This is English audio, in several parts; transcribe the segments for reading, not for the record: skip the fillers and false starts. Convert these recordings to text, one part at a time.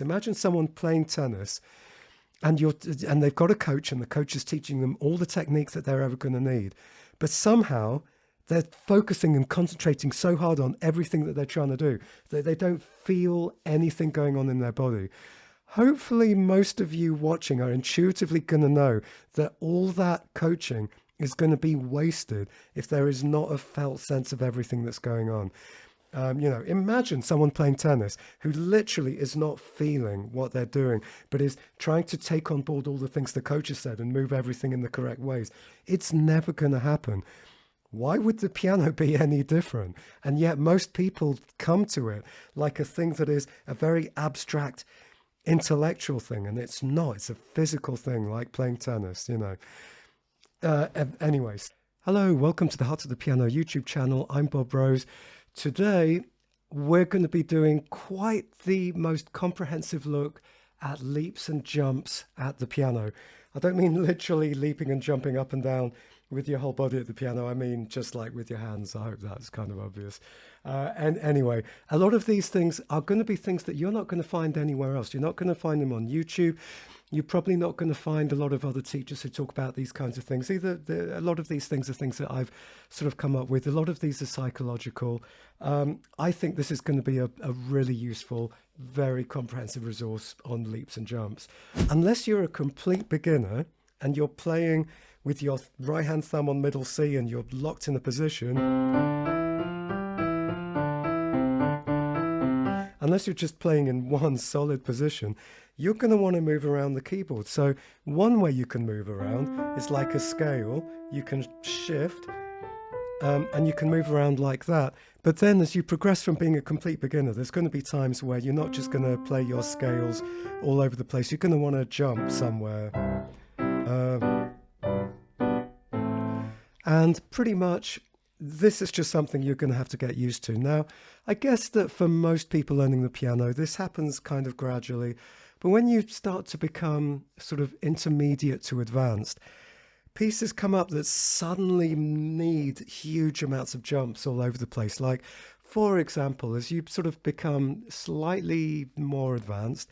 Imagine someone playing tennis and they've got a coach and the coach is teaching them all the techniques that they're ever going to need. But somehow they're focusing and concentrating so hard on everything that they're trying to do that they don't feel anything going on in their body. Hopefully, most of you watching are intuitively going to know that all that coaching is going to be wasted if there is not a felt sense of everything that's going on. Imagine someone playing tennis who literally is not feeling what they're doing, but is trying to take on board all the things the coach has said and move everything in the correct ways. It's never going to happen. Why would the piano be any different? And yet most people come to it like a thing that is a very abstract intellectual thing, and it's not. It's a physical thing like playing tennis, Anyways, hello, welcome to the Heart of the Piano YouTube channel. I'm Bob Rose. Today, we're going to be doing quite the most comprehensive look at leaps and jumps at the piano. I don't mean literally leaping and jumping up and down with your whole body at the piano. I mean just like with your hands. I hope that's kind of obvious. And anyway, a lot of these things are going to be things that you're not going to find anywhere else. You're not going to find them on YouTube. You're probably not going to find a lot of other teachers who talk about these kinds of things. A lot of these things are things that I've sort of come up with. A lot of these are psychological. I think this is going to be a really useful, very comprehensive resource on leaps and jumps. Unless you're a complete beginner and you're playing with your right hand thumb on middle C and you're locked in a position, unless you're just playing in one solid position, you're going to want to move around the keyboard. So one way you can move around is like a scale. You can shift and you can move around like that. But then as you progress from being a complete beginner, there's going to be times where you're not just going to play your scales all over the place. You're going to want to jump somewhere. And pretty much this is just something you're going to have to get used to. Now, I guess that for most people learning the piano, this happens kind of gradually. But when you start to become sort of intermediate to advanced, pieces come up that suddenly need huge amounts of jumps all over the place. Like, for example, as you sort of become slightly more advanced,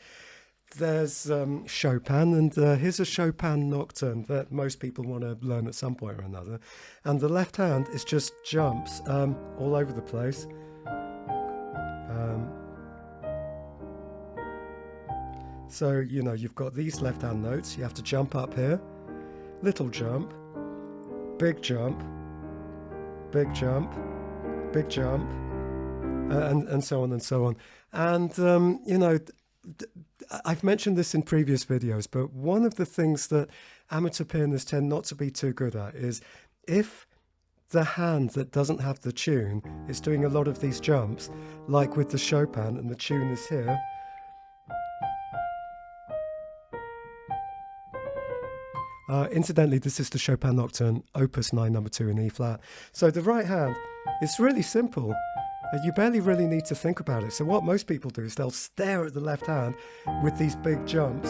there's Chopin, and here's a Chopin nocturne that most people want to learn at some point or another. And the left hand is just jumps all over the place. So, you've got these left hand notes. You have to jump up here, little jump, big jump, big jump, big jump, and so on and so on. And, I've mentioned this in previous videos, but one of the things that amateur pianists tend not to be too good at is if the hand that doesn't have the tune is doing a lot of these jumps, like with the Chopin, and the tune is here. Incidentally, this is the Chopin Nocturne, Opus 9, number 2 in E flat. So the right hand, it's really simple. You barely really need to think about it. So what most people do is they'll stare at the left hand with these big jumps.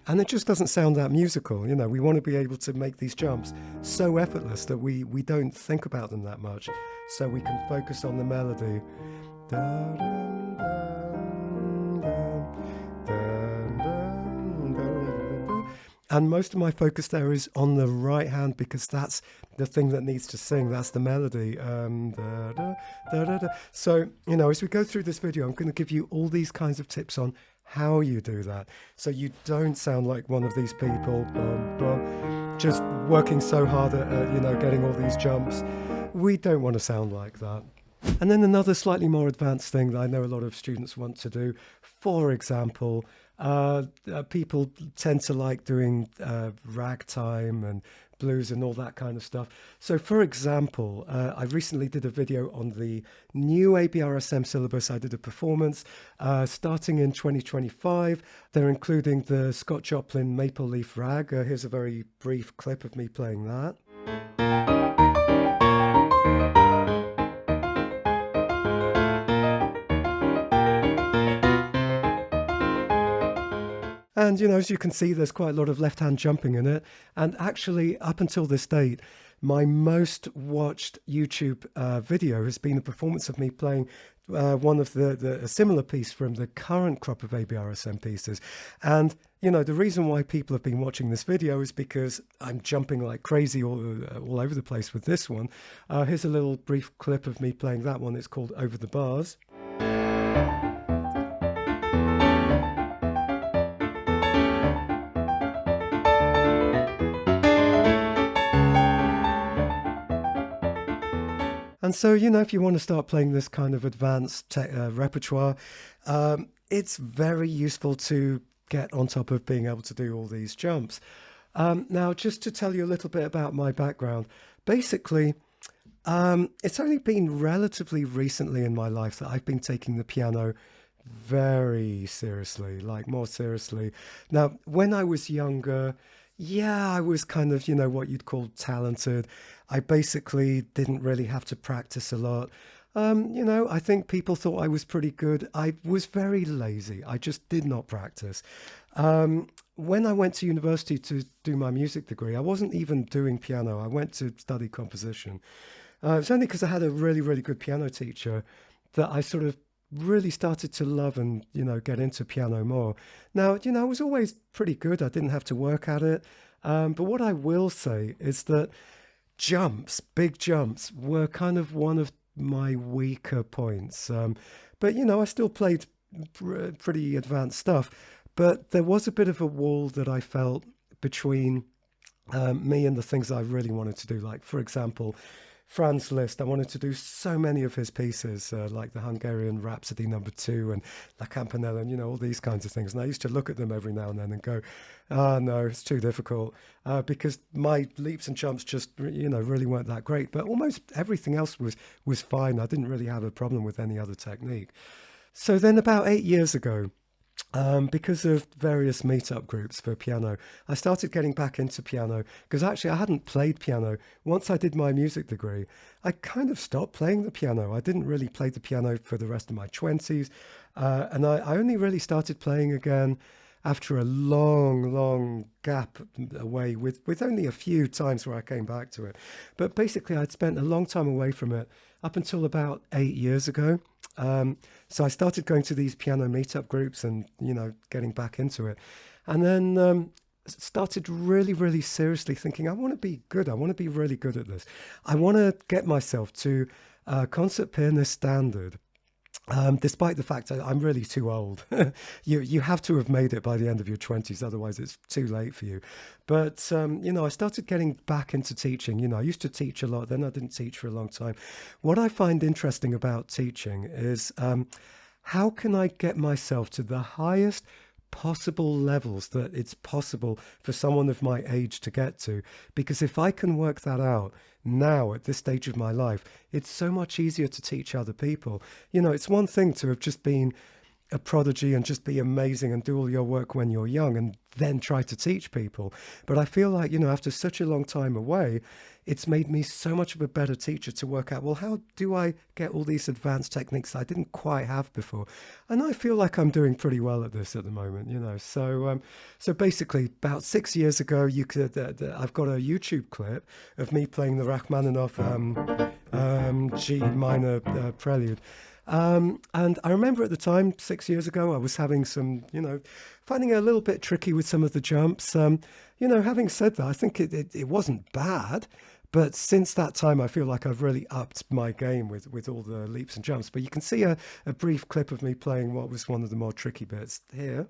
And it just doesn't sound that musical. We want to be able to make these jumps so effortless that we don't think about them that much. So we can focus on the melody. And most of my focus there is on the right hand because that's the thing that needs to sing. That's the melody. So, as we go through this video, I'm going to give you all these kinds of tips on how you do that. So you don't sound like one of these people just working so hard at, getting all these jumps. We don't want to sound like that. And then another slightly more advanced thing that I know a lot of students want to do, for example, people tend to like doing ragtime and blues and all that kind of stuff. So for example, I recently did a video on the new ABRSM syllabus. I did a performance starting in 2025. They're including the Scott Joplin Maple Leaf Rag. Here's a very brief clip of me playing that. And, as you can see, there's quite a lot of left hand jumping in it. And actually, up until this date, my most watched YouTube video has been a performance of me playing one of a similar piece from the current crop of ABRSM pieces. And, you know, the reason why people have been watching this video is because I'm jumping like crazy all over the place with this one. Here's a little brief clip of me playing that one. It's called Over the Bars. And so, you know, if you want to start playing this kind of advanced repertoire, it's very useful to get on top of being able to do all these jumps. Now, just to tell you a little bit about my background, basically, it's only been relatively recently in my life that I've been taking the piano very seriously, like more seriously. Now, when I was younger, yeah, I was kind of, you know, what you'd call talented. I basically didn't really have to practice a lot. You know, I think people thought I was pretty good. I was very lazy. I just did not practice. When I went to university to do my music degree, I wasn't even doing piano. I went to study composition. It's only because I had a really, really good piano teacher that I sort of really started to love and, you know, get into piano more. Now, you know, I was always pretty good. I didn't have to work at it. But what I will say is that jumps, big jumps, were kind of one of my weaker points. But, you know, I still played pretty advanced stuff. But there was a bit of a wall that I felt between me and the things I really wanted to do. Like, for example, Franz Liszt. I wanted to do so many of his pieces, like the Hungarian Rhapsody No. 2 and La Campanella, and, you know, all these kinds of things. And I used to look at them every now and then and go, "Ah, no, it's too difficult," because my leaps and jumps just, you know, really weren't that great. But almost everything else was fine. I didn't really have a problem with any other technique. So then about 8 years ago, because of various meetup groups for piano, I started getting back into piano because actually I hadn't played piano. Once I did my music degree, I kind of stopped playing the piano. I didn't really play the piano for the rest of my 20s. And I only really started playing again after a long, long gap away with only a few times where I came back to it. But basically, I'd spent a long time away from it up until about 8 years ago. So I started going to these piano meetup groups and, you know, getting back into it. And then started really, really seriously thinking, I want to be good. I want to be really good at this. I want to get myself to concert pianist standard. Despite the fact I'm really too old. You have to have made it by the end of your 20s, otherwise it's too late for you. But, you know, I started getting back into teaching. You know, I used to teach a lot, then I didn't teach for a long time. What I find interesting about teaching is how can I get myself to the highest possible levels that it's possible for someone of my age to get to? Because if I can work that out now at this stage of my life, it's so much easier to teach other people. You know, it's one thing to have just been a prodigy and just be amazing and do all your work when you're young and then try to teach people. But I feel like, you know, after such a long time away, it's made me so much of a better teacher to work out, well, how do I get all these advanced techniques I didn't quite have before? And I feel like I'm doing pretty well at this at the moment, you know. So so basically, about 6 years ago, I've got a YouTube clip of me playing the Rachmaninoff G minor prelude. And I remember at the time, 6 years ago, I was having some, you know, finding it a little bit tricky with some of the jumps. You know, having said that, I think it wasn't bad. But since that time, I feel like I've really upped my game with all the leaps and jumps. But you can see a brief clip of me playing what was one of the more tricky bits here.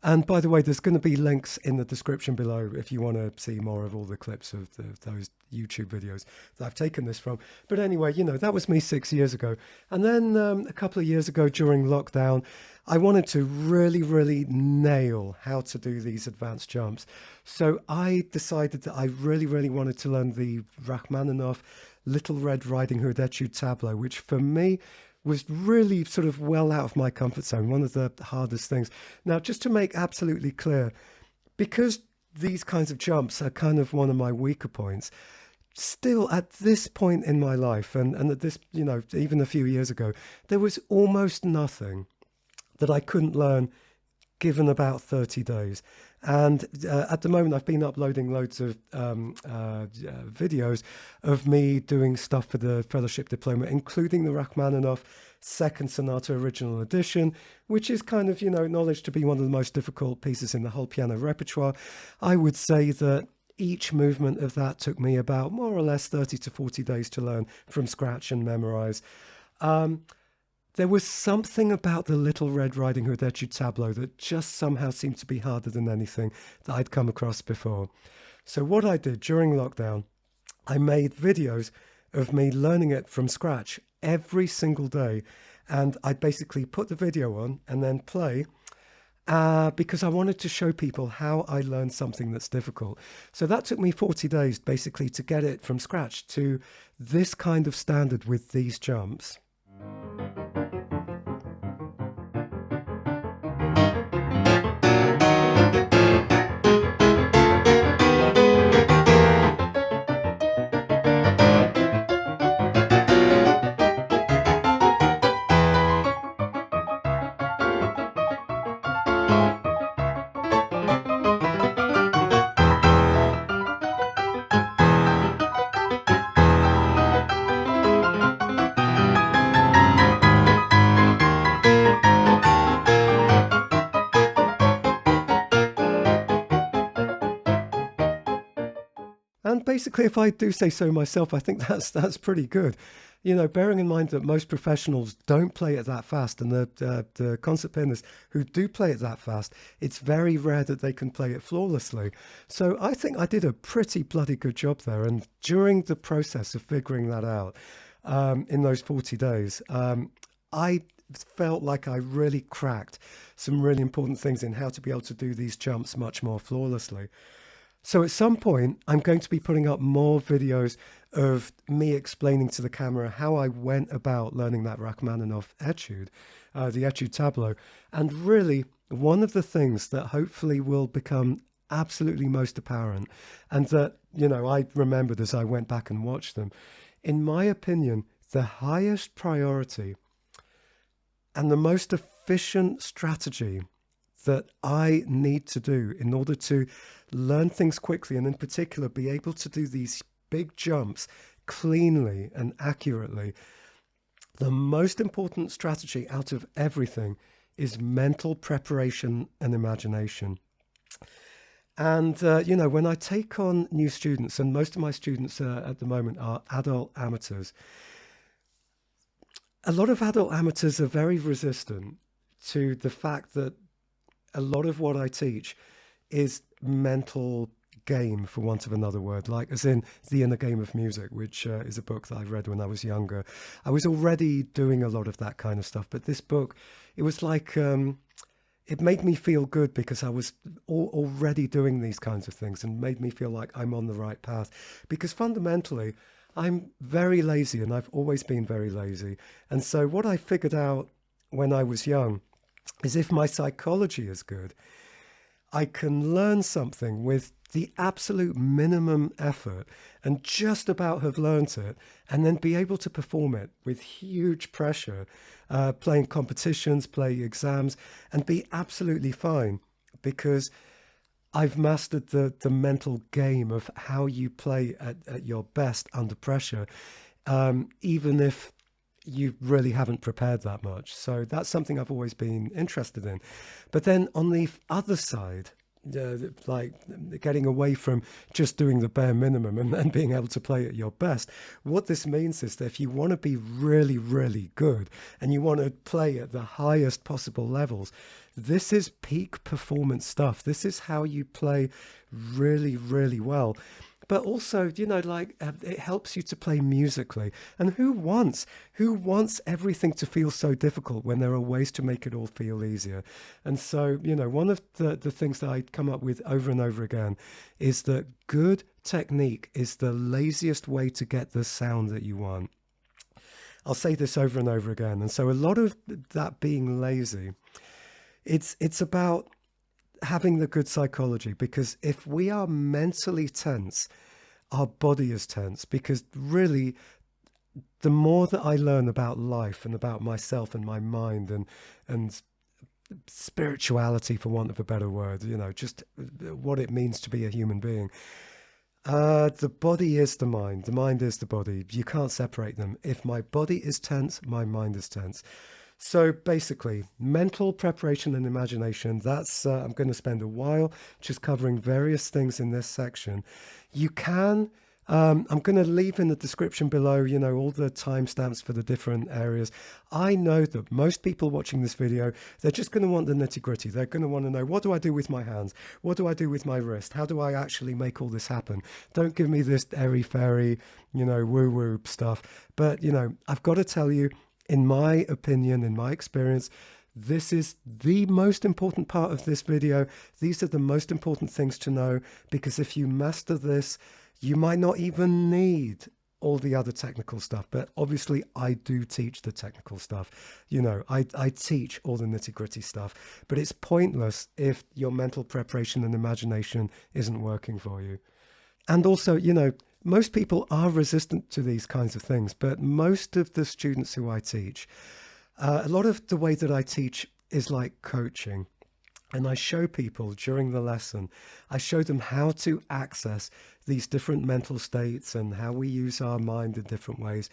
And by the way, there's going to be links in the description below if you want to see more of all the clips of those YouTube videos that I've taken this from. But anyway, you know, that was me 6 years ago. And then a couple of years ago during lockdown, I wanted to really, really nail how to do these advanced jumps. So I decided that I really, really wanted to learn the Rachmaninoff Little Red Riding Hood Etude Tableau, which for me was really sort of well out of my comfort zone, one of the hardest things. Now, just to make absolutely clear, because these kinds of jumps are kind of one of my weaker points, still at this point in my life, and at this, even a few years ago, there was almost nothing that I couldn't learn given about 30 days. And at the moment, I've been uploading loads of videos of me doing stuff for the fellowship diploma, including the Rachmaninoff Second Sonata Original Edition, which is kind of, acknowledged to be one of the most difficult pieces in the whole piano repertoire. I would say that each movement of that took me about more or less 30 to 40 days to learn from scratch and memorize. There was something about the Little Red Riding Hood Etude Tableau that just somehow seemed to be harder than anything that I'd come across before. So what I did during lockdown, I made videos of me learning it from scratch every single day. And I'd basically put the video on and then play because I wanted to show people how I learned something that's difficult. So that took me 40 days basically to get it from scratch to this kind of standard with these jumps. And basically, if I do say so myself, I think that's pretty good. Bearing in mind that most professionals don't play it that fast, and the concert pianists who do play it that fast, it's very rare that they can play it flawlessly. So I think I did a pretty bloody good job there. And during the process of figuring that out, in those 40 days, I felt like I really cracked some really important things in how to be able to do these jumps much more flawlessly. So at some point, I'm going to be putting up more videos of me explaining to the camera how I went about learning that Rachmaninoff etude, the etude tableau. And really, one of the things that hopefully will become absolutely most apparent, and that, I remembered as I went back and watched them, in my opinion, the highest priority and the most efficient strategy that I need to do in order to learn things quickly, and in particular be able to do these big jumps cleanly and accurately, the most important strategy out of everything is mental preparation and imagination. And, when I take on new students, and most of my students at the moment are adult amateurs, a lot of adult amateurs are very resistant to the fact that a lot of what I teach is mental game, for want of another word, like as in The Inner Game of Music, which is a book that I read when I was younger. I was already doing a lot of that kind of stuff, but this book, it was like, it made me feel good because I was already doing these kinds of things, and made me feel like I'm on the right path. Because fundamentally, I'm very lazy, and I've always been very lazy. And so what I figured out when I was young is if my psychology is good, I can learn something with the absolute minimum effort and just about have learnt it, and then be able to perform it with huge pressure, playing competitions, playing exams, and be absolutely fine because I've mastered the mental game of how you play at your best under pressure, even if you really haven't prepared that much. So that's something I've always been interested in. But then on the other side, like getting away from just doing the bare minimum and being able to play at your best, what this means is that if you want to be really, really good and you want to play at the highest possible levels, this is peak performance stuff. This is how you play really, really well. But also, it helps you to play musically. And who wants everything to feel so difficult when there are ways to make it all feel easier? And so, one of the things that I come up with over and over again is that good technique is the laziest way to get the sound that you want. I'll say this over and over again. And so a lot of that being lazy, it's about having the good psychology, because if we are mentally tense, our body is tense. Because really, the more that I learn about life and about myself and my mind and spirituality, for want of a better word, just what it means to be a human being. The body is the mind is the body. You can't separate them. If my body is tense, my mind is tense. So basically, mental preparation and imagination, that's, I'm going to spend a while just covering various things in this section. You can, I'm going to leave in the description below, all the timestamps for the different areas. I know that most people watching this video, they're just going to want the nitty gritty. They're going to want to know, what do I do with my hands? What do I do with my wrist? How do I actually make all this happen? Don't give me this airy-fairy, woo-woo stuff. But, I've got to tell you, in my opinion, in my experience, this is the most important part of this video. These are the most important things to know, because if you master this, you might not even need all the other technical stuff. But obviously, I do teach the technical stuff. I teach all the nitty-gritty stuff. But it's pointless if your mental preparation and imagination isn't working for you. And also, most people are resistant to these kinds of things, but most of the students who I teach, a lot of the way that I teach is like coaching. And I show people during the lesson, I show them how to access these different mental states and how we use our mind in different ways.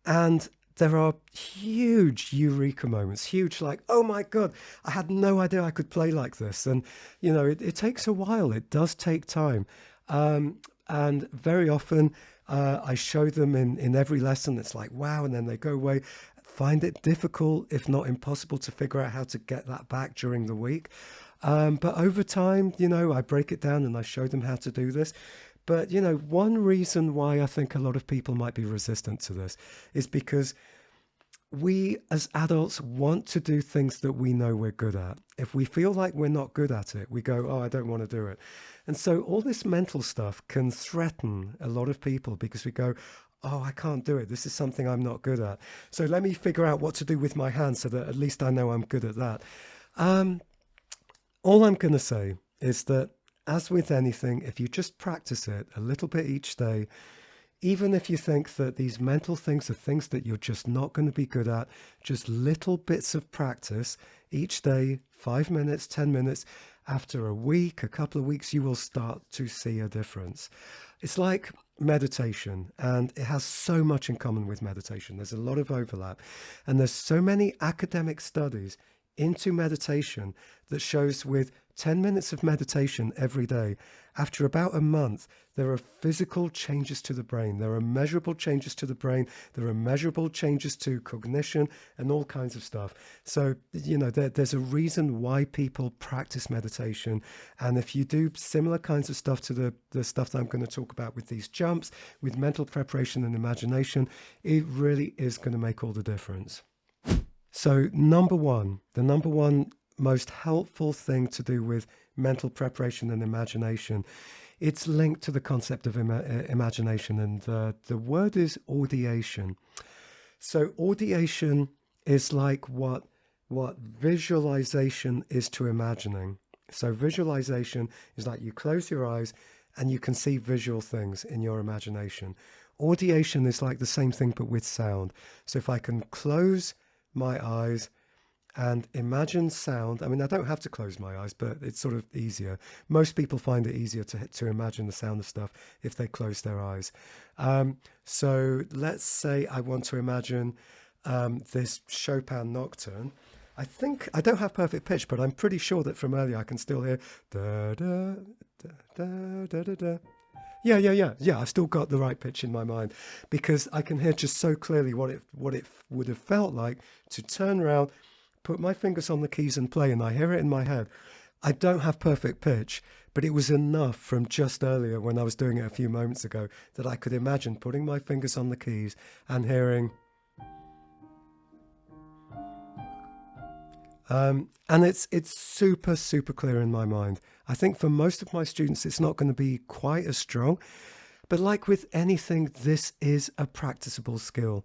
And there are huge eureka moments, huge like, oh my God, I had no idea I could play like this. And, it takes a while. It does take time. And very often I show them in every lesson. It's like, wow. And then they go away, find it difficult, if not impossible, to figure out how to get that back during the week. But over time, I break it down and I show them how to do this. But, one reason why I think a lot of people might be resistant to this is because we as adults want to do things that we know we're good at. If we feel like we're not good at it, we go, oh, I don't want to do it. And so all this mental stuff can threaten a lot of people, because we go, oh, I can't do it. This is something I'm not good at. So let me figure out what to do with my hands so that at least I know I'm good at that. All I'm going to say is that, as with anything, if you just practice it a little bit each day, even if you think that these mental things are things that you're just not going to be good at, just little bits of practice each day, 5 minutes, 10 minutes, after a week, a couple of weeks, you will start to see a difference. It's like meditation, and it has so much in common with meditation. There's a lot of overlap, and there's so many academic studies into meditation that shows with 10 minutes of meditation every day, after about a month, there are physical changes to the brain. There are measurable changes to the brain. There are measurable changes to cognition and all kinds of stuff. So, there's a reason why people practice meditation. And if you do similar kinds of stuff to the stuff that I'm going to talk about with these jumps, with mental preparation and imagination, it really is going to make all the difference. So the number one most helpful thing to do with mental preparation and imagination, it's linked to the concept of imagination, and the word is audiation. So audiation is like what visualization is to imagining. So visualization is like you close your eyes and you can see visual things in your imagination. Audiation is like the same thing but with sound. So if I can close my eyes and imagine sound. I mean, I don't have to close my eyes, but it's sort of easier. Most people find it easier to imagine the sound of stuff if they close their eyes. So let's say I want to imagine this Chopin nocturne. I think I don't have perfect pitch, but I'm pretty sure that from earlier I can still hear da da da da da da da. Yeah. I've still got the right pitch in my mind, because I can hear just so clearly what it would have felt like to turn around, put my fingers on the keys and play, and I hear it in my head. I don't have perfect pitch, but it was enough from just earlier when I was doing it a few moments ago that I could imagine putting my fingers on the keys and hearing. And it's super, super clear in my mind. I think for most of my students, it's not going to be quite as strong. But like with anything, this is a practicable skill.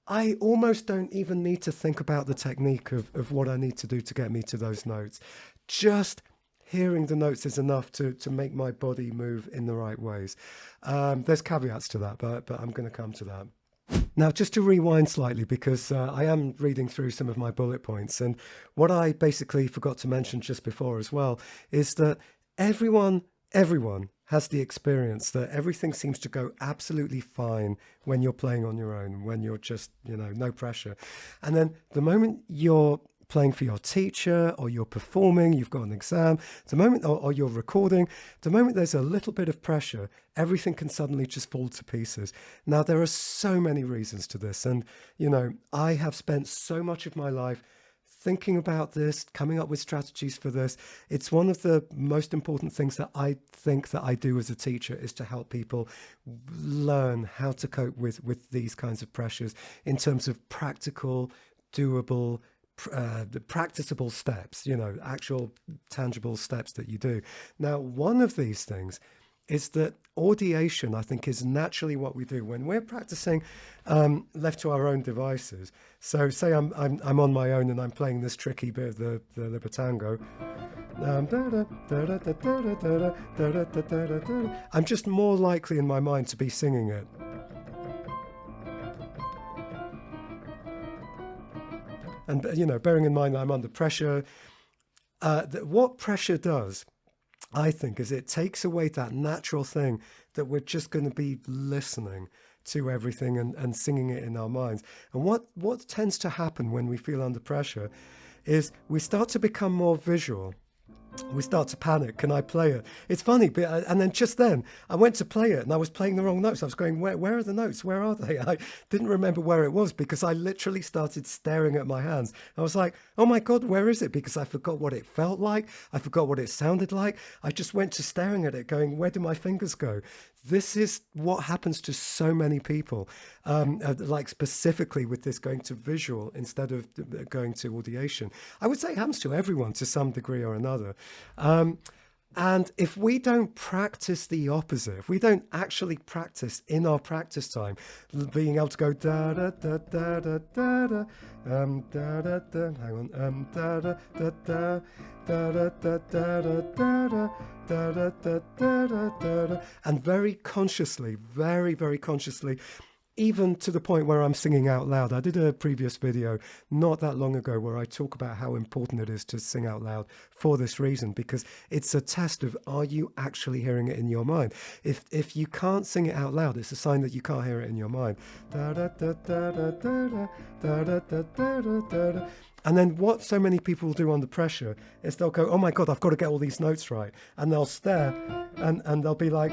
I almost don't even need to think about the technique of what I need to do to get me to those notes. Just hearing the notes is enough to make my body move in the right ways. There's caveats to that, but I'm going to come to that. Now, just to rewind slightly, because I am reading through some of my bullet points, and what I basically forgot to mention just before as well is that everyone has the experience that everything seems to go absolutely fine when you're playing on your own, when you're just, no pressure. And then the moment you're playing for your teacher or you're performing, you've got an exam, the moment, or you're recording, the moment there's a little bit of pressure, everything can suddenly just fall to pieces. Now, there are so many reasons to this. And, I have spent so much of my life thinking about this, coming up with strategies for this. It's one of the most important things that I think that I do as a teacher, is to help people learn how to cope with these kinds of pressures in terms of practical, doable, the practicable steps, actual tangible steps that you do. Now, one of these things is that audiation, I think, is naturally what we do when we're practicing left to our own devices. So say I'm on my own and I'm playing this tricky bit of the Libertango. I'm just more likely in my mind to be singing it. And, bearing in mind that I'm under pressure, what pressure does, I think, is it takes away that natural thing that we're just going to be listening to everything and singing it in our minds. And what tends to happen when we feel under pressure is we start to become more visual. We start to panic. Can I play it? It's funny, but and then just then I went to play it and I was playing the wrong notes. I was going, where are the notes? Where are they? I didn't remember where it was because I literally started staring at my hands. I was like, oh my God, where is it? Because I forgot what it felt like. I forgot what it sounded like. I just went to staring at it going, where do my fingers go? This is what happens to so many people, like specifically with this going to visual instead of going to audiation. I would say it happens to everyone to some degree or another. And if we don't practice the opposite, if we don't actually practice in our practice time, being able to go da da da da da da da da da da, hang on, da da da da da da da da da da da da da da, and very consciously, very, very consciously, even to the point where I'm singing out loud. I did a previous video not that long ago where I talk about how important it is to sing out loud for this reason, because it's a test of, are you actually hearing it in your mind? If you can't sing it out loud, it's a sign that you can't hear it in your mind. And then what so many people do under pressure is they'll go, oh my God, I've got to get all these notes right. And they'll stare and they'll be like,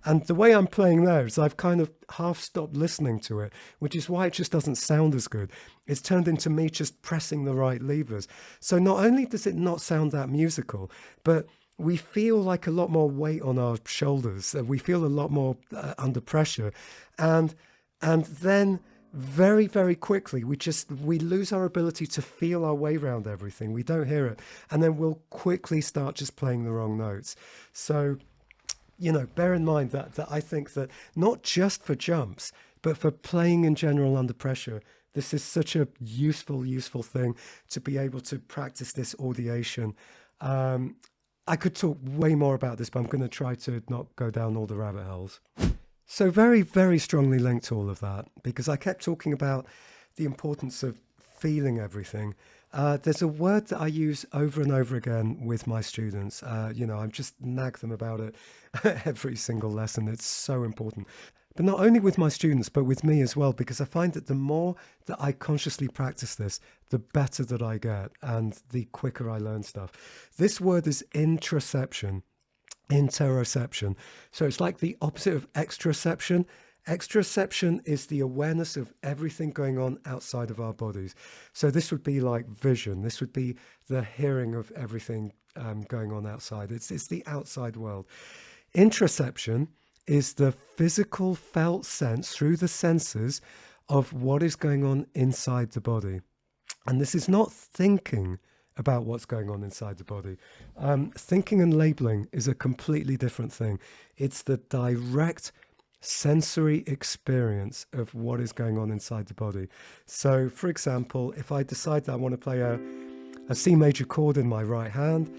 and the way I'm playing there is I've kind of half stopped listening to it, which is why it just doesn't sound as good. It's turned into me just pressing the right levers. So not only does it not sound that musical, but we feel like a lot more weight on our shoulders. We feel a lot more under pressure. And then very, very quickly, we lose our ability to feel our way around everything. We don't hear it. And then we'll quickly start just playing the wrong notes. So, bear in mind that I think that not just for jumps, but for playing in general under pressure, this is such a useful thing to be able to practice this audiation. I could talk way more about this, but I'm going to try to not go down all the rabbit holes. So very, very strongly linked to all of that, because I kept talking about the importance of feeling everything. There's a word that I use over and over again with my students. I just nag them about it every single lesson. It's so important. But not only with my students, but with me as well, because I find that the more that I consciously practice this, the better that I get and the quicker I learn stuff. This word is interoception. Interoception. So it's like the opposite of extraception. Extraception is the awareness of everything going on outside of our bodies. So this would be like vision. This would be the hearing of everything going on outside. It's the outside world. Interoception is the physical felt sense through the senses of what is going on inside the body. And this is not thinking about what's going on inside the body. Thinking and labeling is a completely different thing. It's the direct sensory experience of what is going on inside the body. So, for example, if I decide that I want to play a C major chord in my right hand,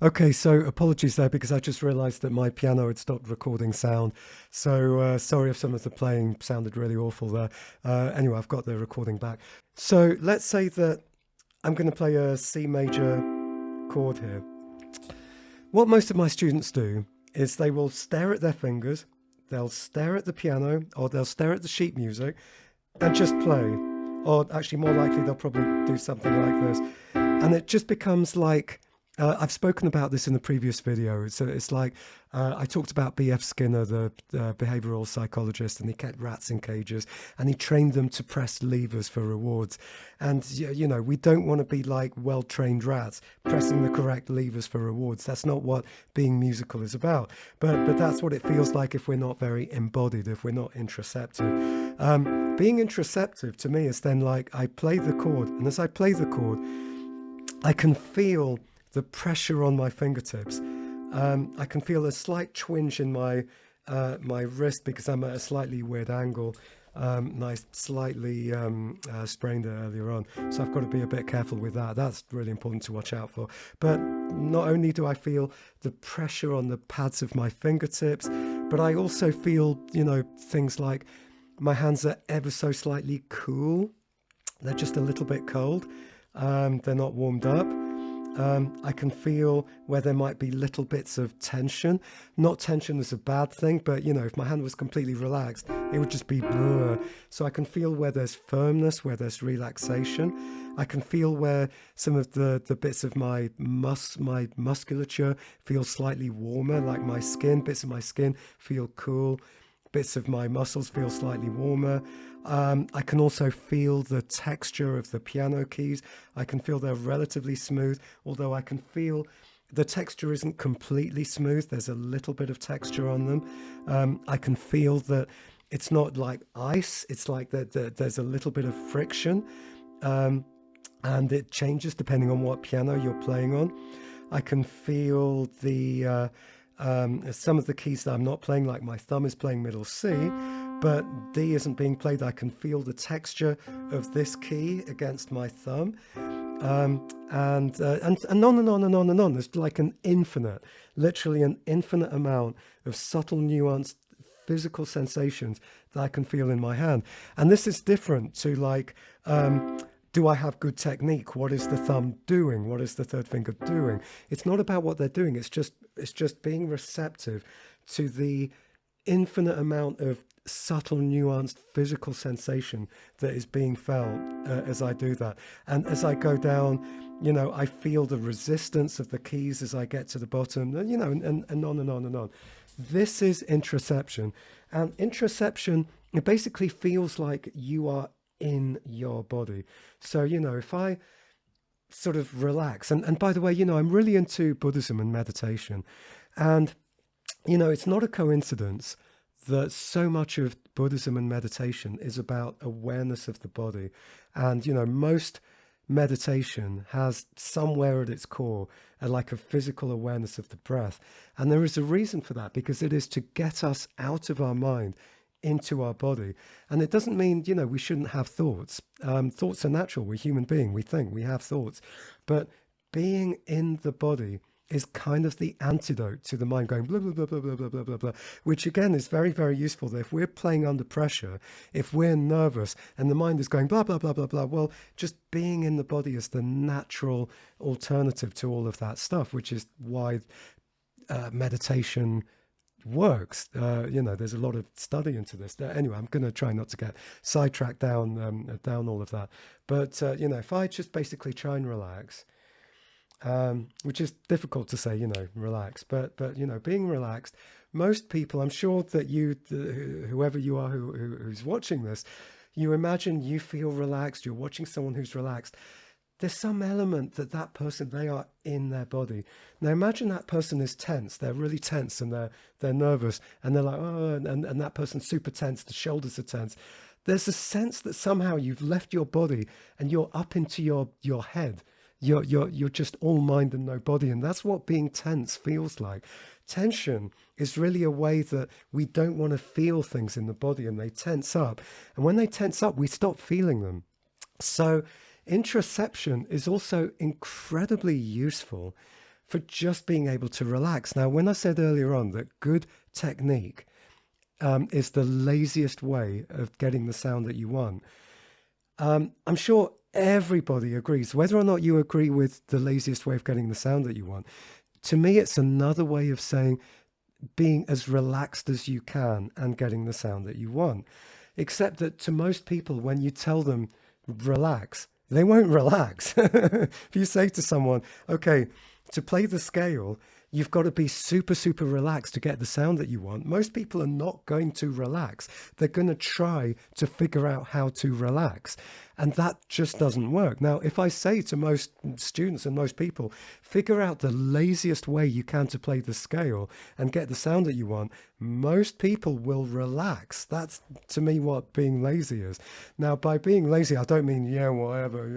okay, so apologies there because I just realized that my piano had stopped recording sound. So sorry if some of the playing sounded really awful there. Anyway, I've got the recording back. So let's say that I'm going to play a C major chord here. What most of my students do is they will stare at their fingers, they'll stare at the piano, or they'll stare at the sheet music and just play. Or actually, more likely, they'll probably do something like this. And it just becomes like, I've spoken about this in the previous video. So it's like I talked about B.F. Skinner, the behavioral psychologist, and he kept rats in cages and he trained them to press levers for rewards. And, you know, we don't want to be like well-trained rats pressing the correct levers for rewards. That's not what being musical is about. But that's what it feels like if we're not very embodied, if we're not interoceptive. Being interoceptive to me is then like I play the chord, and as I play the chord, I can feel the pressure on my fingertips. I can feel a slight twinge in my wrist because I'm at a slightly weird angle. And I slightly sprained it earlier on, so I've got to be a bit careful with that. That's really important to watch out for. But not only do I feel the pressure on the pads of my fingertips, but I also feel, you know, things like my hands are ever so slightly cool. They're just a little bit cold. They're not warmed up. I can feel where there might be little bits of tension. Not tension is a bad thing, but, you know, if my hand was completely relaxed, it would just be blur. So I can feel where there's firmness, where there's relaxation. I can feel where some of the bits of my musculature feel slightly warmer, like my skin. Bits of my skin feel cool. Bits of my muscles feel slightly warmer. I can also feel the texture of the piano keys. I can feel they're relatively smooth, although I can feel the texture isn't completely smooth. There's a little bit of texture on them. I can feel that it's not like ice. It's like that there's a little bit of friction, and it changes depending on what piano you're playing on. I can feel the some of the keys that I'm not playing, like my thumb is playing middle C, but D isn't being played. I can feel the texture of this key against my thumb, and on and on and on and on and on. There's like literally an infinite amount of subtle, nuanced physical sensations that I can feel in my hand. And this is different to like, do I have good technique? What is the thumb doing? What is the third finger doing? It's not about what they're doing. It's just being receptive to the infinite amount of subtle, nuanced physical sensation that is being felt as I do that. And as I go down, you know, I feel the resistance of the keys as I get to the bottom, you know, and on and on and on. This is interoception. And interoception, it basically feels like you are in your body. So, you know, if I sort of relax, and by the way, you know, I'm really into Buddhism and meditation. And, you know, it's not a coincidence that so much of Buddhism and meditation is about awareness of the body. And, you know, most meditation has somewhere at its core like a physical awareness of the breath. And there is a reason for that, because it is to get us out of our mind into our body. And it doesn't mean, you know, we shouldn't have thoughts. Thoughts are natural. We're human beings. We think, we have thoughts. But being in the body is kind of the antidote to the mind going blah, blah, blah, blah, blah, blah, blah, blah, blah, which again is very, very useful. That if we're playing under pressure, if we're nervous and the mind is going blah, blah, blah, blah, blah, well, just being in the body is the natural alternative to all of that stuff, which is why meditation works. You know, there's a lot of study into this. Anyway, I'm going to try not to get sidetracked down all of that. But, you know, if I just basically try and relax, which is difficult to say, you know, relax, but you know, being relaxed, most people, I'm sure that you, whoever you are who's watching this, you imagine you feel relaxed, you're watching someone who's relaxed. There's some element that person, they are in their body. Now imagine that person is tense, they're really tense and they're nervous and they're like, oh, and that person's super tense, the shoulders are tense. there's a sense that somehow you've left your body and you're up into your head. You're just all mind and no body, and that's what being tense feels like. Tension is really a way that we don't want to feel things in the body, and they tense up. And when they tense up, we stop feeling them. So interoception is also incredibly useful for just being able to relax. Now, when I said earlier on that good technique is the laziest way of getting the sound that you want, I'm sure everybody agrees. Whether or not you agree with the laziest way of getting the sound that you want, to me, it's another way of saying being as relaxed as you can and getting the sound that you want. Except that to most people, when you tell them relax, they won't relax. If you say to someone, okay, to play the scale, you've got to be super, super relaxed to get the sound that you want. Most people are not going to relax. They're going to try to figure out how to relax. And that just doesn't work. Now, if I say to most students and most people, figure out the laziest way you can to play the scale and get the sound that you want, most people will relax. That's, to me, what being lazy is. Now, by being lazy, I don't mean, yeah, whatever,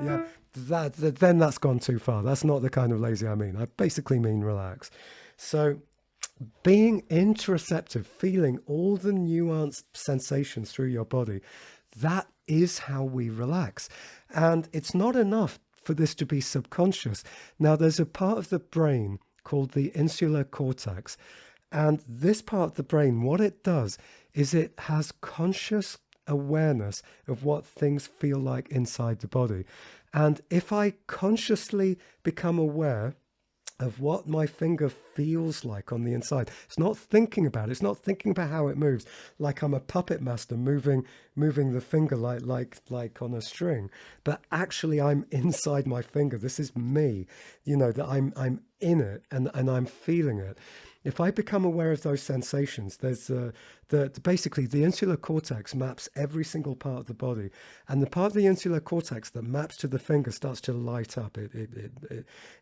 yeah. Then that's gone too far. That's not the kind of lazy I mean. I basically mean relax. So being interoceptive, feeling all the nuanced sensations through your body, that is how we relax. And it's not enough for this to be subconscious. Now, there's a part of the brain called the insular cortex. And this part of the brain, what it does is it has conscious awareness of what things feel like inside the body. And if I consciously become aware of what my finger feels like on the inside, it's not thinking about it, it's not thinking about how it moves, like I'm a puppet master moving the finger like on a string, but actually I'm inside my finger. This is me, that I'm in it and I'm feeling it. If I become aware of those sensations, there's basically the insular cortex maps every single part of the body, and the part of the insular cortex that maps to the finger starts to light up.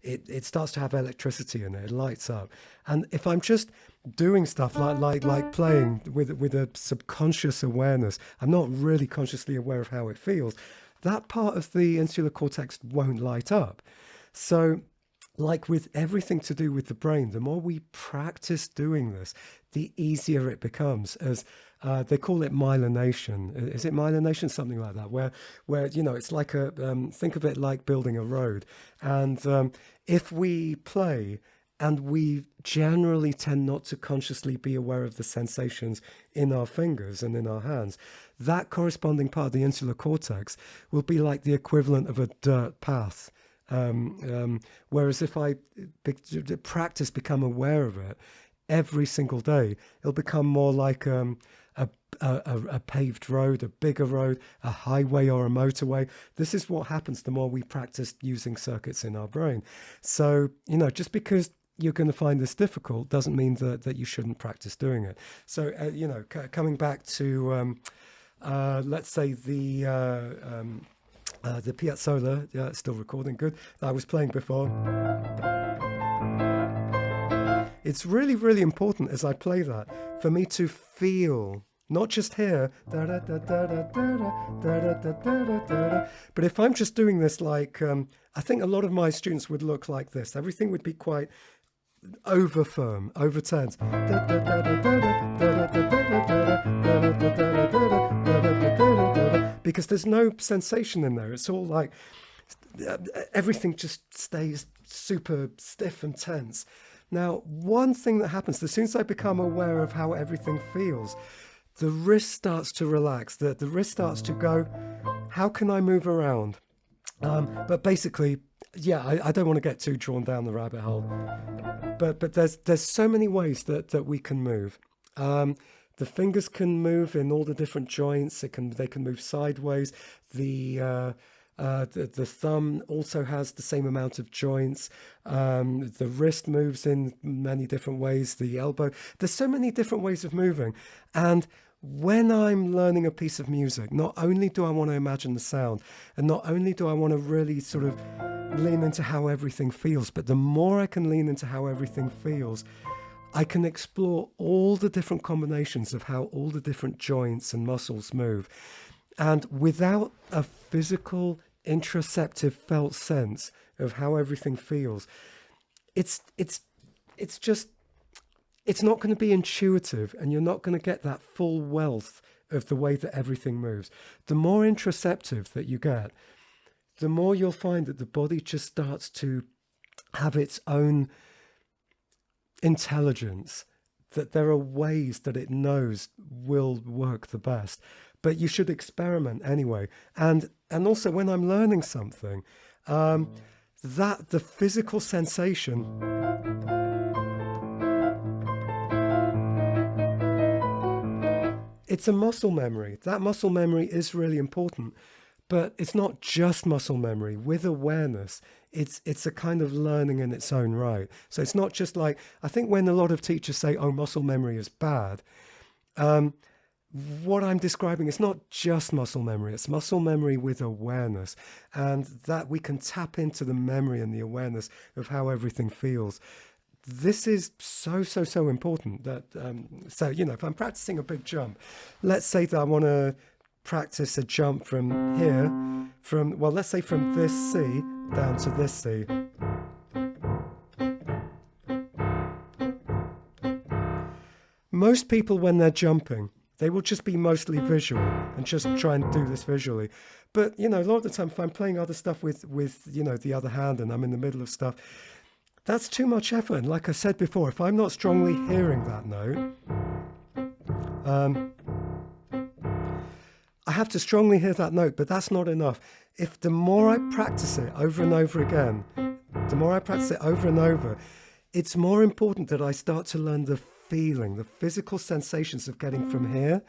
It starts to have electricity in it. It lights up, and if I'm just doing stuff like playing with a subconscious awareness, I'm not really consciously aware of how it feels. That part of the insular cortex won't light up. So, like with everything to do with the brain, the more we practice doing this, the easier it becomes. As they call it myelination. Is it myelination? Something like that, where it's like think of it like building a road. And if we play, and we generally tend not to consciously be aware of the sensations in our fingers and in our hands, that corresponding part of the insular cortex will be like the equivalent of a dirt path. Whereas if I practice, become aware of it every single day, it'll become more like a paved road, a bigger road, a highway or a motorway. This is what happens the more we practice using circuits in our brain. So, just because you're going to find this difficult doesn't mean that you shouldn't practice doing it. So, coming back to, let's say the Piazzolla, yeah, it's still recording, good, that I was playing before. It's really, really important as I play that for me to feel, not just hear, but if I'm just doing this like, I think a lot of my students would look like this. Everything would be quite over firm, over tense. Because there's no sensation in there. It's all like everything just stays super stiff and tense. Now, one thing that happens, as soon as I become aware of how everything feels, the wrist starts to relax. The wrist starts to go, how can I move around? But basically, yeah, I don't want to get too drawn down the rabbit hole. But there's so many ways that we can move. The fingers can move in all the different joints. They can move sideways. The thumb also has the same amount of joints. The wrist moves in many different ways. The elbow. There's so many different ways of moving. And when I'm learning a piece of music, not only do I want to imagine the sound, and not only do I want to really sort of lean into how everything feels, but the more I can lean into how everything feels, I can explore all the different combinations of how all the different joints and muscles move. And without a physical, interoceptive felt sense of how everything feels, it's it's it's just it's not going to be intuitive, and you're not going to get that full wealth of the way that everything moves. The more interoceptive that you get, the more you'll find that the body just starts to have its own intelligence, that there are ways that it knows will work the best. But you should experiment anyway. And also when I'm learning something, that the physical sensation, it's a muscle memory. That muscle memory is really important. But it's not just muscle memory. With awareness, it's a kind of learning in its own right. So it's not just like, I think when a lot of teachers say, oh, muscle memory is bad, what I'm describing is not just muscle memory, it's muscle memory with awareness, and that we can tap into the memory and the awareness of how everything feels. This is so important that, so, if I'm practicing a big jump, let's say that I want to practice a jump from here, let's say from this C down to this C. Most people, when they're jumping, they will just be mostly visual and just try and do this visually. But, a lot of the time, if I'm playing other stuff with the other hand and I'm in the middle of stuff, that's too much effort. And like I said before, if I'm not strongly hearing that note, I have to strongly hear that note, but that's not enough. If the more I practice it over and over again, it's more important that I start to learn the feeling, the physical sensations of getting from here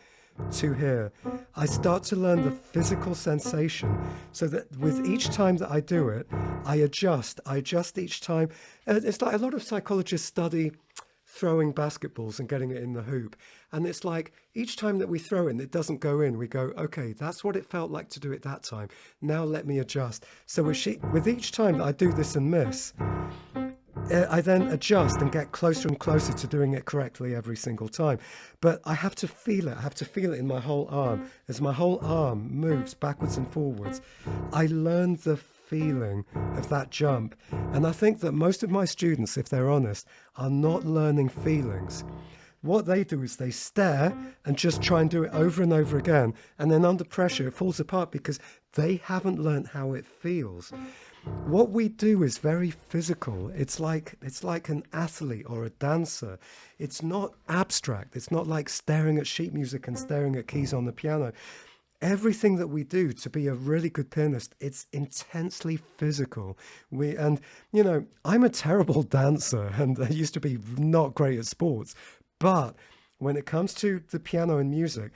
to here. I start to learn the physical sensation so that with each time that I do it, I adjust each time. It's like a lot of psychologists study throwing basketballs and getting it in the hoop. And it's like each time that we throw it and it doesn't go in, we go, okay, that's what it felt like to do it that time. Now let me adjust. So with each time that I do this and miss, I then adjust and get closer and closer to doing it correctly every single time. But I have to feel it. I have to feel it in my whole arm. As my whole arm moves backwards and forwards, I learn the feeling of that jump. And I think that most of my students, if they're honest, are not learning feelings. What they do is they stare and just try and do it over and over again. And then under pressure, it falls apart because they haven't learned how it feels. What we do is very physical. It's like an athlete or a dancer. It's not abstract. It's not like staring at sheet music and staring at keys on the piano. Everything that we do to be a really good pianist, it's intensely physical. I'm a terrible dancer and I used to be not great at sports. But when it comes to the piano and music,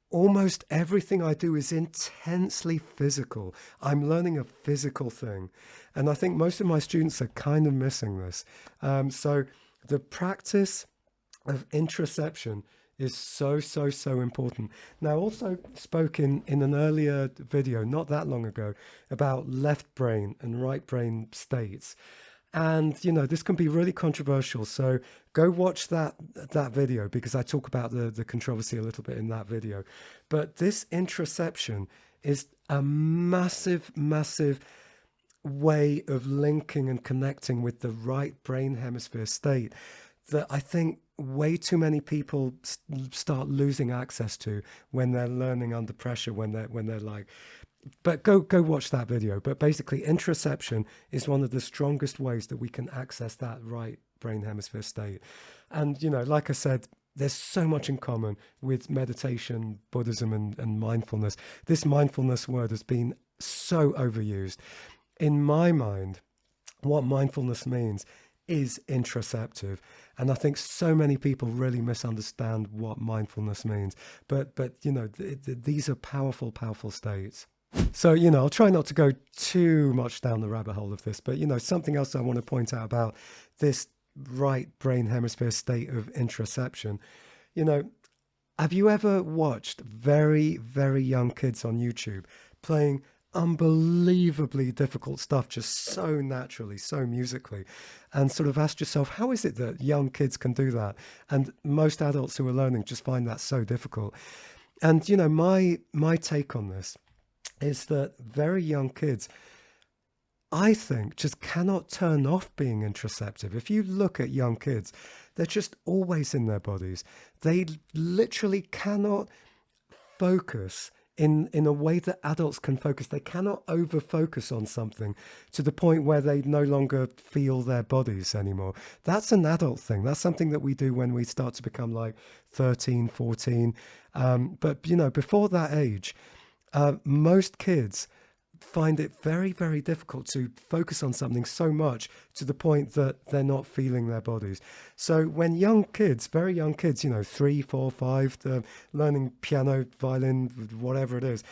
almost everything I do is intensely physical. I'm learning a physical thing. And I think most of my students are kind of missing this. So the practice of interoception is so important. Now, I also spoke in an earlier video, not that long ago, about left brain and right brain states. And, this can be really controversial. So go watch that video because I talk about the controversy a little bit in that video. But this interoception is a massive way of linking and connecting with the right brain hemisphere state that I think way too many people start losing access to when they're learning under pressure, when they're like, but go watch that video. But basically, interoception is one of the strongest ways that we can access that right brain hemisphere state. And, like I said, there's so much in common with meditation, Buddhism, and mindfulness. This mindfulness word has been so overused. In my mind, what mindfulness means is interoceptive. And I think so many people really misunderstand what mindfulness means. But these are powerful states. So, I'll try not to go too much down the rabbit hole of this, but, something else I want to point out about this right brain hemisphere state of interoception. Have you ever watched very, very young kids on YouTube playing unbelievably difficult stuff just so naturally, so musically, and sort of ask yourself, how is it that young kids can do that? And most adults who are learning just find that so difficult. And my take on this is that very young kids, I think, just cannot turn off being interoceptive. If you look at young kids, they're just always in their bodies. They literally cannot focus in a way that adults can focus. They cannot over focus on something to the point where they no longer feel their bodies anymore. That's an adult thing. That's something that we do when we start to become like 13, 14. But before that age, most kids find it very, very difficult to focus on something so much to the point that they're not feeling their bodies. So when young kids, very young kids, 3, 4, 5, learning piano, violin, whatever it is,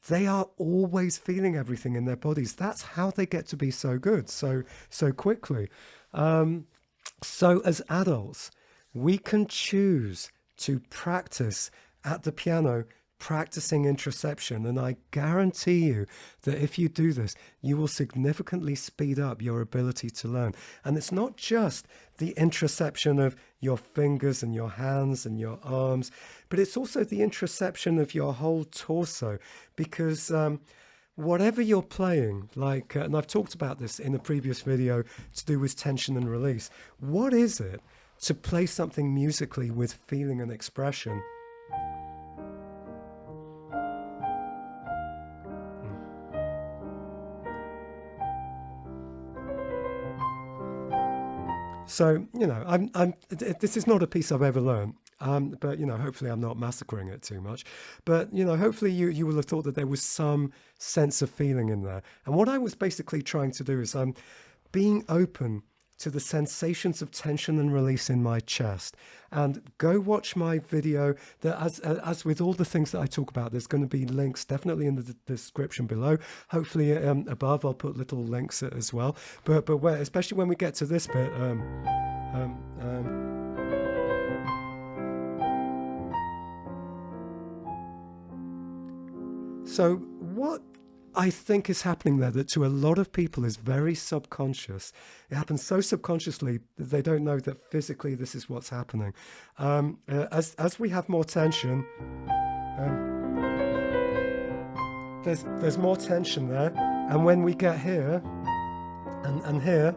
they are always feeling everything in their bodies. That's how they get to be so good so quickly. So as adults, we can choose to practice at the piano, practicing interoception, and I guarantee you that if you do this, you will significantly speed up your ability to learn. And it's not just the interoception of your fingers and your hands and your arms, but it's also the interoception of your whole torso, because whatever you're playing, like, and I've talked about this in a previous video to do with tension and release, what is it to play something musically with feeling and expression? So, this is not a piece I've ever learned, but, hopefully I'm not massacring it too much. But, hopefully you will have thought that there was some sense of feeling in there. And what I was basically trying to do is being open to the sensations of tension and release in my chest. And go watch my video. That as with all the things that I talk about, there's going to be links definitely in the description below. Hopefully above I'll put little links as well. But especially when we get to this bit. So what I think is happening there, that to a lot of people is very subconscious. It happens so subconsciously that they don't know that physically this is what's happening. As we have more tension, there's more tension there, and when we get here and here,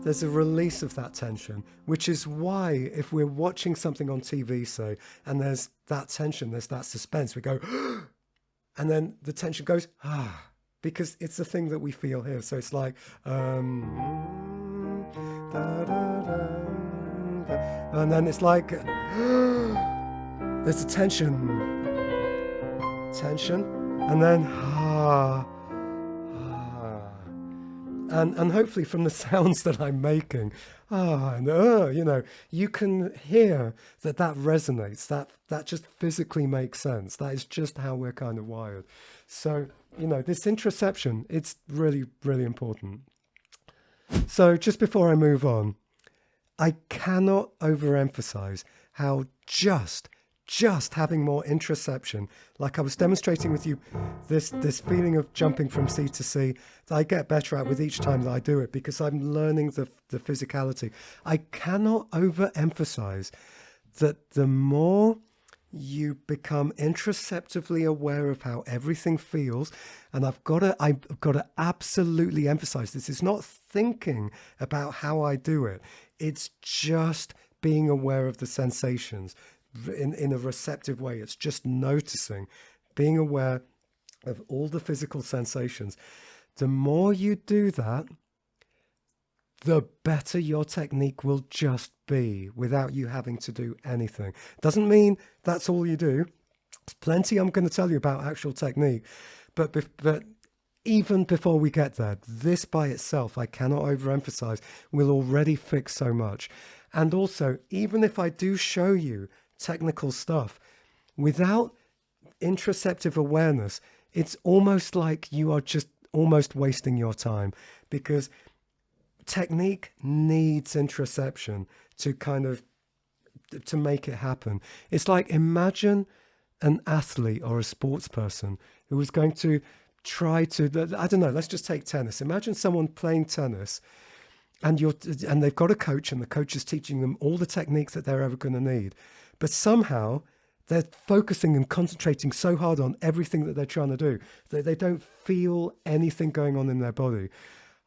there's a release of that tension, which is why if we're watching something on TV, say, and there's that tension, there's that suspense, we go and then the tension goes, because it's the thing that we feel here. So it's like, da, da, da, da. And then it's like, there's a tension, and then, and hopefully from the sounds that I'm making, you can hear that resonates, that just physically makes sense. That is just how we're kind of wired. So, this interoception, it's really, really important. So just before I move on, I cannot overemphasize how just having more interoception, like I was demonstrating with you, this feeling of jumping from C to C, that I get better at with each time that I do it, because I'm learning the physicality. I cannot overemphasize that the more you become interoceptively aware of how everything feels, and I've got to absolutely emphasize, this is not thinking about how I do it. It's just being aware of the sensations in a receptive way. It's just noticing, being aware of all the physical sensations. The more you do that, the better your technique will just be, without you having to do anything. Doesn't mean that's all you do. There's plenty I'm going to tell you about actual technique, but even before we get there, this by itself, I cannot overemphasize, will already fix so much. And also, even if I do show you technical stuff, without interoceptive awareness, it's almost like you are just almost wasting your time, because technique needs interoception to kind of to make it happen. It's like, imagine an athlete or a sports person who was going to try to, I don't know, let's just take tennis. Imagine someone playing tennis and and they've got a coach and the coach is teaching them all the techniques that they're ever going to need. But somehow they're focusing and concentrating so hard on everything that they're trying to do that they don't feel anything going on in their body.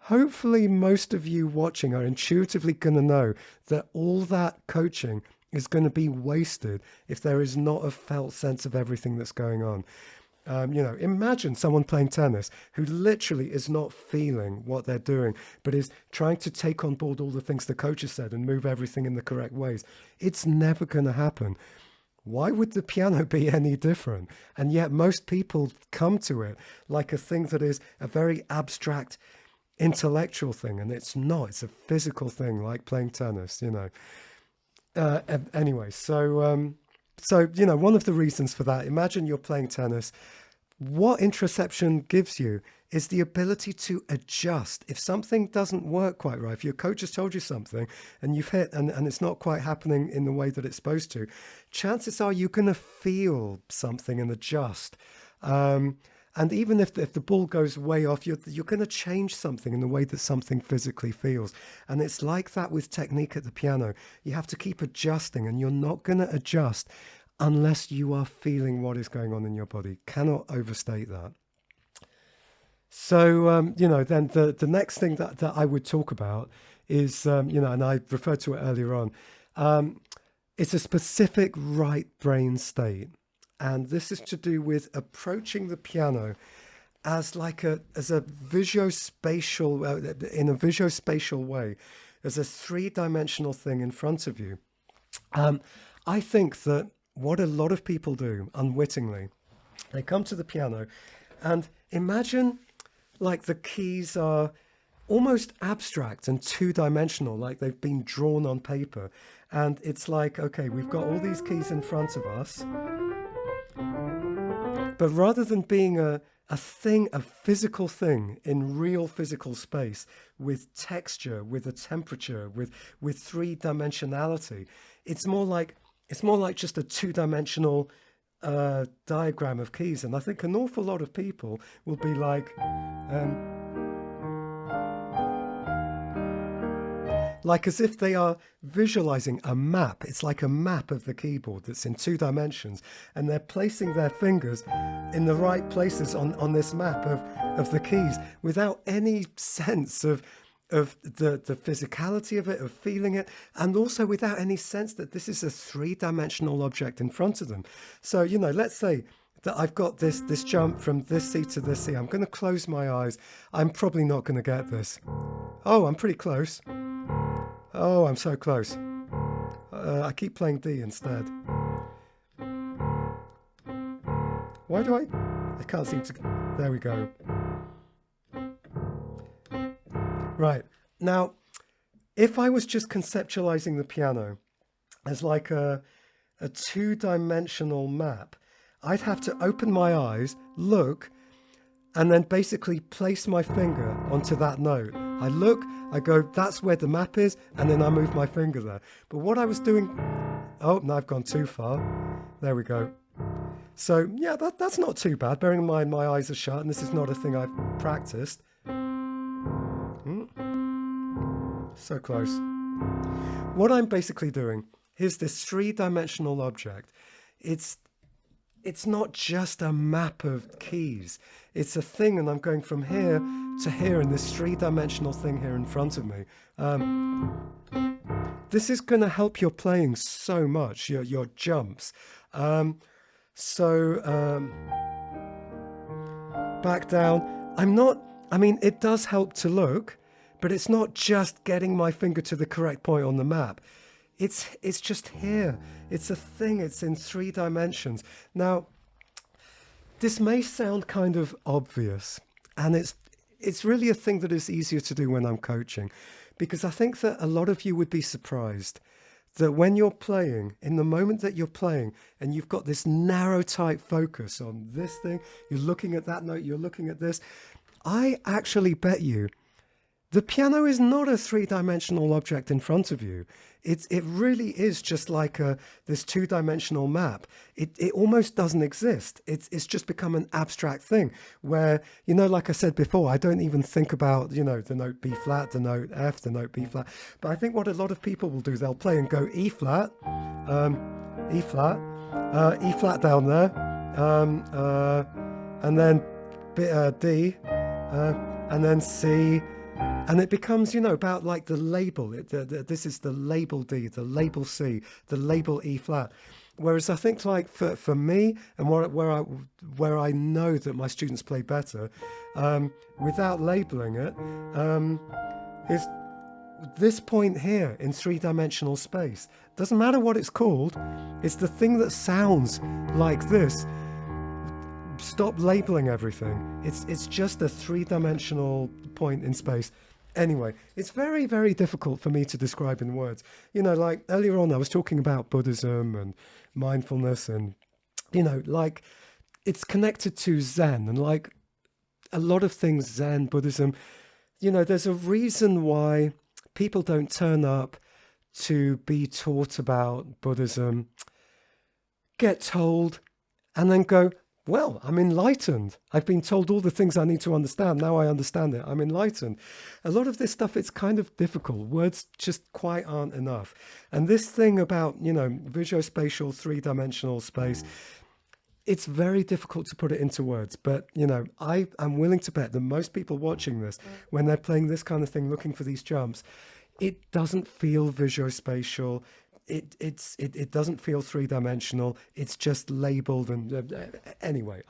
Hopefully, most of you watching are intuitively going to know that all that coaching is going to be wasted if there is not a felt sense of everything that's going on. Imagine someone playing tennis who literally is not feeling what they're doing, but is trying to take on board all the things the coach has said and move everything in the correct ways. It's never going to happen. Why would the piano be any different? And yet most people come to it like a thing that is a very abstract intellectual thing, and it's not. It's a physical thing like playing tennis, Anyway, so one of the reasons for that, imagine you're playing tennis. What interoception gives you is the ability to adjust. If something doesn't work quite right, if your coach has told you something and you've hit and it's not quite happening in the way that it's supposed to, chances are you're going to feel something and adjust. And even if the ball goes way off, you're going to change something in the way that something physically feels. And it's like that with technique at the piano. You have to keep adjusting, and you're not going to adjust unless you are feeling what is going on in your body. Cannot overstate that. So, then the next thing that I would talk about is, and I referred to it earlier on, it's a specific right brain state. And this is to do with approaching the piano as a visuospatial, in a visuospatial way, as a three-dimensional thing in front of you. I think that what a lot of people do unwittingly, they come to the piano and imagine like the keys are almost abstract and two-dimensional, like they've been drawn on paper. And it's like, okay, we've got all these keys in front of us. But rather than being a physical thing in real physical space with texture, with a temperature, with three-dimensionality, it's more like just a two-dimensional diagram of keys. And I think an awful lot of people will be like as if they are visualizing a map. It's like a map of the keyboard that's in two dimensions, and they're placing their fingers in the right places on this map of the keys without any sense of the physicality of it, of feeling it, and also without any sense that this is a three-dimensional object in front of them. So, let's say that I've got this jump from this C to this C. I'm going to close my eyes. I'm probably not going to get this. Oh, I'm pretty close. Oh, I'm so close. I keep playing D instead. Why do I can't seem to... There we go. Right. Now, if I was just conceptualizing the piano as like a two-dimensional map, I'd have to open my eyes, look, and then basically place my finger onto that note. I look, I go, that's where the map is, and then I move my finger there. But what I was doing... Oh, no, I've gone too far. There we go. So, yeah, that's not too bad, bearing in mind my eyes are shut, and this is not a thing I've practiced. So close. What I'm basically doing, here's this three-dimensional object. It's not just a map of keys. It's a thing, and I'm going from here to here in this three-dimensional thing here in front of me. This is going to help your playing so much, your jumps. Back down. It does help to look, but it's not just getting my finger to the correct point on the map. It's just here. It's a thing. It's in three dimensions. Now, this may sound kind of obvious, and it's really a thing that is easier to do when I'm coaching, because I think that a lot of you would be surprised that when you're playing, in the moment that you're playing, and you've got this narrow, tight focus on this thing, you're looking at that note, you're looking at this, I actually bet you The piano is not a three-dimensional object in front of you. It really is just like this two-dimensional map. It almost doesn't exist. It's just become an abstract thing where, like I said before, I don't even think about, the note B flat, the note F, the note B flat. But I think what a lot of people will do, they'll play and go E flat, E flat, E flat down there, and then D, and then C. And it becomes, about like the label. This is the label D, the label C, the label E flat. Whereas I think like for me and where I know that my students play better, without labeling it, is this point here in three-dimensional space. Doesn't matter what it's called. It's the thing that sounds like this. Stop labeling everything. It's just a three-dimensional point in space. Anyway, it's very, very difficult for me to describe in words. Like earlier on, I was talking about Buddhism and mindfulness and, like it's connected to Zen and like a lot of things, Zen, Buddhism, there's a reason why people don't turn up to be taught about Buddhism, get told, and then go, well, I'm enlightened. I've been told all the things I need to understand. Now I understand it. I'm enlightened. A lot of this stuff, it's kind of difficult. Words just quite aren't enough. And this thing about, visuospatial three-dimensional space, it's very difficult to put it into words. But, I am willing to bet that most people watching this, when they're playing this kind of thing, looking for these jumps, it doesn't feel visuospatial. It doesn't feel three-dimensional. It's just labeled. And anyway,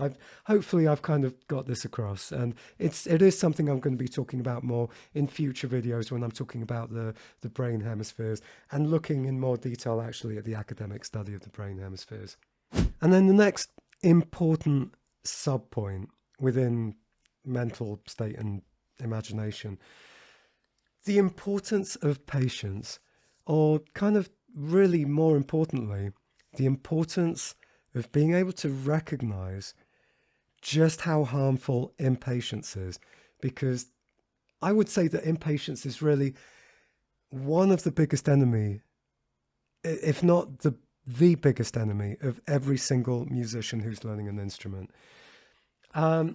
hopefully I've kind of got this across, and it is something I'm going to be talking about more in future videos when I'm talking about the brain hemispheres and looking in more detail actually at the academic study of the brain hemispheres. And then the next important sub-point within mental state and imagination, the importance of patience, or kind of really more importantly, the importance of being able to recognize just how harmful impatience is. Because I would say that impatience is really one of the biggest enemy, if not the biggest enemy of every single musician who's learning an instrument. And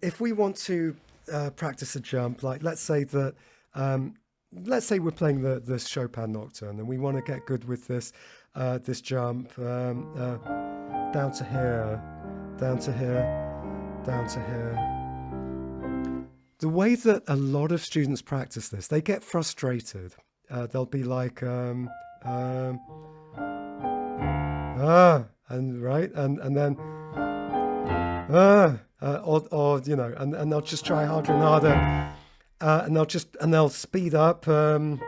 if we want to practice a jump, like let's say we're playing the Chopin Nocturne and we want to get good with this jump, down to here, down to here, down to here. The way that a lot of students practice this, they get frustrated. They'll be like, and then, and they'll just try harder and harder. And they'll speed up, and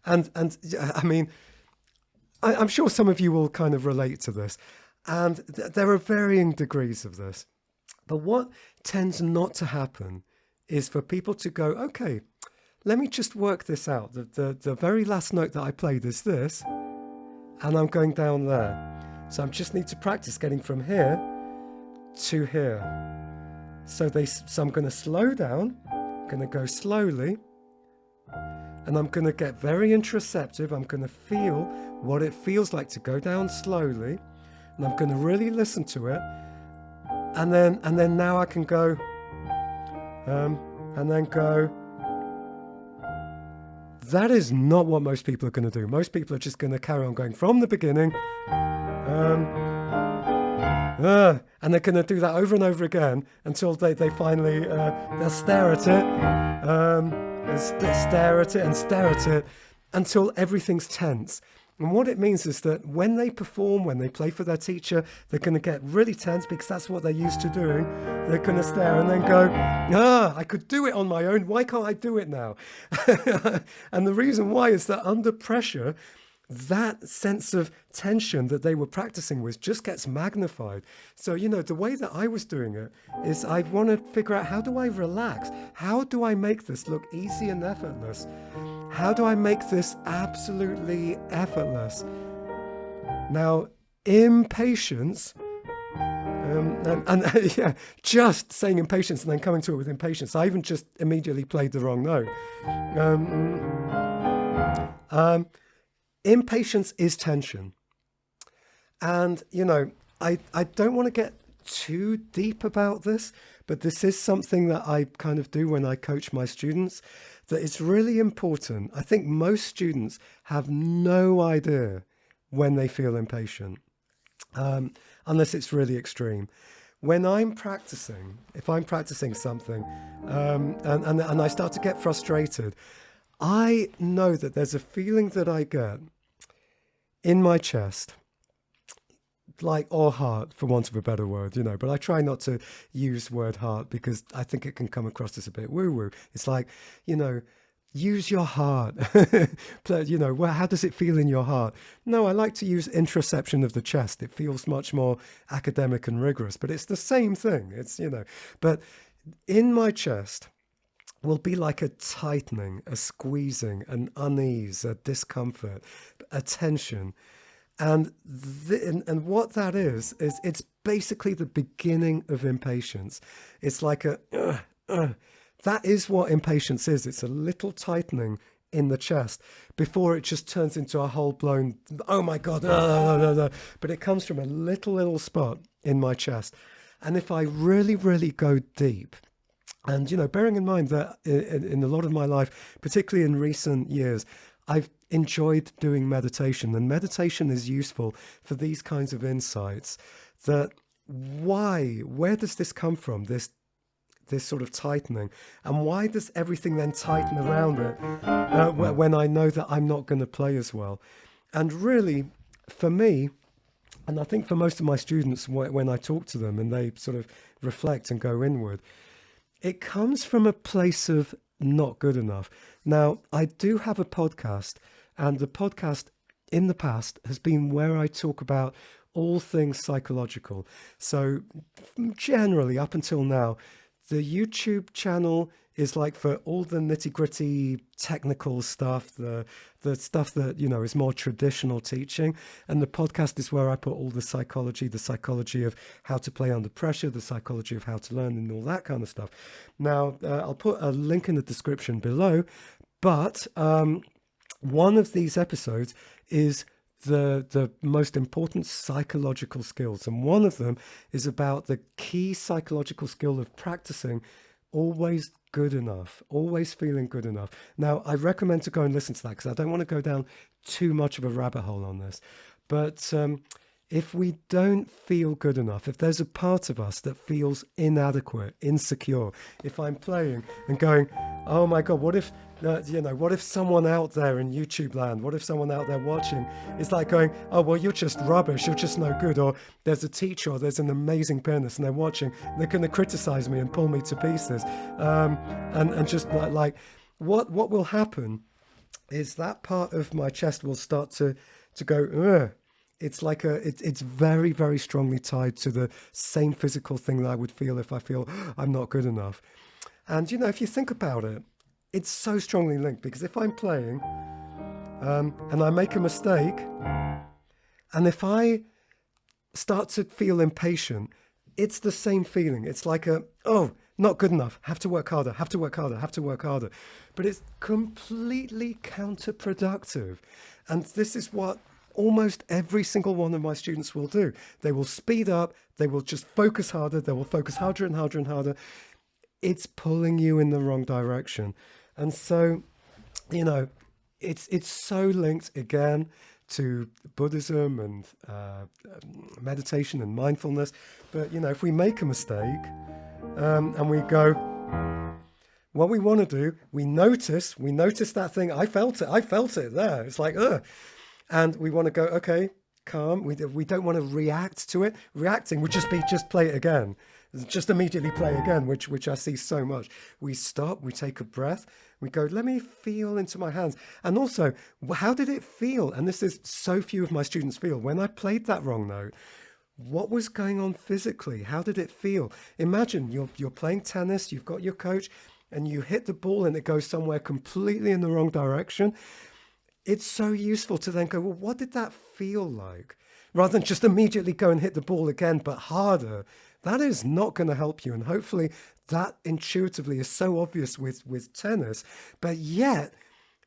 I mean, I'm sure some of you will kind of relate to this, and there are varying degrees of this. But what tends not to happen is for people to go, okay, let me just work this out. The very last note that I played is this, and I'm going down there. So I just need to practice getting from here to here. So I'm going to slow down, I'm going to go slowly, and I'm going to get very interoceptive. I'm going to feel what it feels like to go down slowly, and I'm going to really listen to it. And then now I can go, and then go. That is not what most people are going to do. Most people are just going to carry on going from the beginning, and they're going to do that over and over again until they finally, they'll stare at it, and stare at it and stare at it until everything's tense. And what it means is that when they perform, when they play for their teacher, they're going to get really tense because that's what they're used to doing. They're going to stare and then go, I could do it on my own. Why can't I do it now? And the reason why is that under pressure, that sense of tension that they were practicing with just gets magnified. So, the way that I was doing it is I want to figure out, how do I relax? How do I make this look easy and effortless? How do I make this absolutely effortless? Now, impatience Yeah, just saying impatience and then coming to it with impatience. I even just immediately played the wrong note. Impatience is tension. And, I don't want to get too deep about this, but this is something that I kind of do when I coach my students, that it's really important. I think most students have no idea when they feel impatient, unless it's really extreme. When I'm practicing, if I'm practicing something, and I start to get frustrated, I know that there's a feeling that I get in my chest, or heart, for want of a better word, but I try not to use word heart because I think it can come across as a bit woo-woo. It's like, use your heart. Well, how does it feel in your heart? No, I like to use introception of the chest. It feels much more academic and rigorous, but it's the same thing. It's, but in my chest will be like a tightening, a squeezing, an unease, a discomfort, a tension. And what that is it's basically the beginning of impatience. It's like that is what impatience is. It's a little tightening in the chest before it just turns into a whole blown, oh my God, but it comes from a little spot in my chest. And if I really, really go deep, and, bearing in mind that in a lot of my life, particularly in recent years, I've enjoyed doing meditation, and meditation is useful for these kinds of insights. That where does this come from? This sort of tightening, and why does everything then tighten around it when I know that I'm not going to play as well? And really, for me, and I think for most of my students, when I talk to them and they sort of reflect and go inward, it comes from a place of not good enough. Now, I do have a podcast, and the podcast in the past has been where I talk about all things psychological. So generally, up until now, the YouTube channel is like for all the nitty-gritty technical stuff, the stuff that, is more traditional teaching. And the podcast is where I put all the psychology of how to play under pressure, the psychology of how to learn, and all that kind of stuff. Now, I'll put a link in the description below, but one of these episodes is the most important psychological skills. And one of them is about the key psychological skill of practicing always good enough, always feeling good enough. Now, I recommend to go and listen to that because I don't want to go down too much of a rabbit hole on this. But if we don't feel good enough, if there's a part of us that feels inadequate, insecure, if I'm playing and going, oh my God, what if someone out there in YouTube land, what if someone out there watching is like going, oh, well, you're just rubbish, you're just no good, or there's a teacher or there's an amazing pianist and they're watching, they're going to criticize me and pull me to pieces. And just like what will happen is that part of my chest will start to go, ugh. It's like it's very, very strongly tied to the same physical thing that I would feel if I feel I'm not good enough. And, if you think about it, it's so strongly linked, because if I'm playing and I make a mistake, and if I start to feel impatient, it's the same feeling. It's like not good enough, have to work harder, have to work harder, have to work harder. But it's completely counterproductive. And this is what almost every single one of my students will do. They will speed up, they will just focus harder, they will focus harder and harder and harder. It's pulling you in the wrong direction. And so, it's so linked again to Buddhism and meditation and mindfulness. But, if we make a mistake and we go, what we want to do, we notice that thing. I felt it there. It's like, ugh. And we want to go, okay, calm. We don't want to react to it. Reacting would just be play it again. Just immediately play again, which I see so much. We stop, we take a breath, we go, let me feel into my hands. And also, how did it feel? And this is so few of my students feel. When I played that wrong note, what was going on physically? How did it feel? Imagine you're playing tennis, you've got your coach, and you hit the ball and it goes somewhere completely in the wrong direction. It's so useful to then go, well, what did that feel like? rather than just immediately go and hit the ball again, but harder, that is not going to help you. And hopefully that intuitively is so obvious with tennis, but yet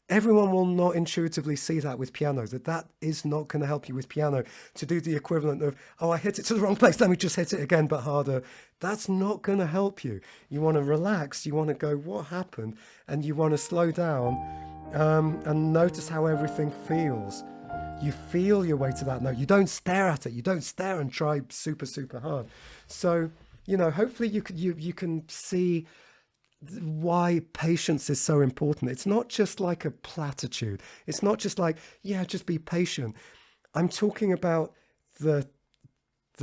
everyone will not intuitively see that with piano, that is not going to help you with piano to do the equivalent of, oh, I hit it to the wrong place, let me just hit it again, but harder. That's not going to help you. You want to relax, you want to go, what happened? And you want to slow down and notice how everything feels. You feel your way to that note. You don't stare at it. You don't stare and try super, super hard. So, hopefully you can see why patience is so important. It's not just like a platitude. It's not just like, yeah, just be patient. I'm talking about the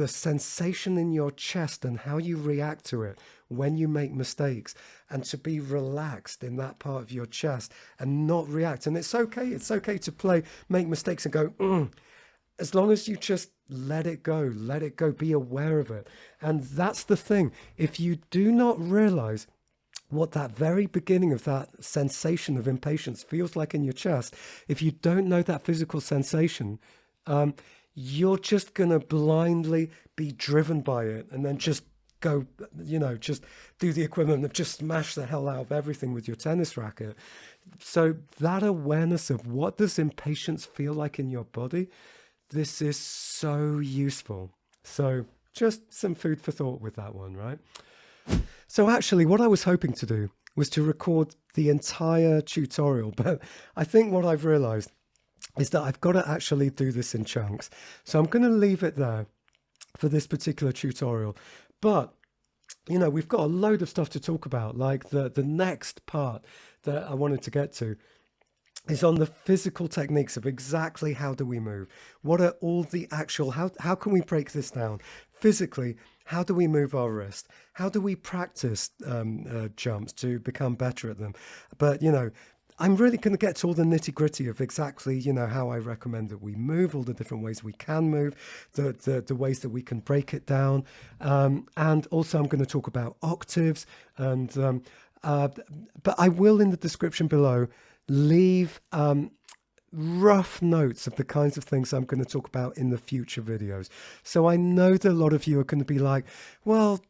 sensation in your chest and how you react to it when you make mistakes, and to be relaxed in that part of your chest and not react. And it's okay. It's okay to make mistakes and go, as long as you just let it go, be aware of it. And that's the thing. If you do not realize what that very beginning of that sensation of impatience feels like in your chest, if you don't know that physical sensation, you're just going to blindly be driven by it and then just go, just do the equivalent of just smash the hell out of everything with your tennis racket. So that awareness of what does impatience feel like in your body, this is so useful. So just some food for thought with that one, right? So actually, what I was hoping to do was to record the entire tutorial, but I think what I've realized is that I've got to actually do this in chunks. So I'm going to leave it there for this particular tutorial. But, we've got a load of stuff to talk about, like the next part that I wanted to get to is on the physical techniques of exactly how do we move? What are all the actual, how can we break this down? Physically, how do we move our wrist? How do we practice jumps to become better at them? But, I'm really going to get to all the nitty gritty of exactly, how I recommend that we move, all the different ways we can move, the ways that we can break it down. And also I'm going to talk about octaves. And but I will, in the description below, leave rough notes of the kinds of things I'm going to talk about in the future videos. So I know that a lot of you are going to be like, well,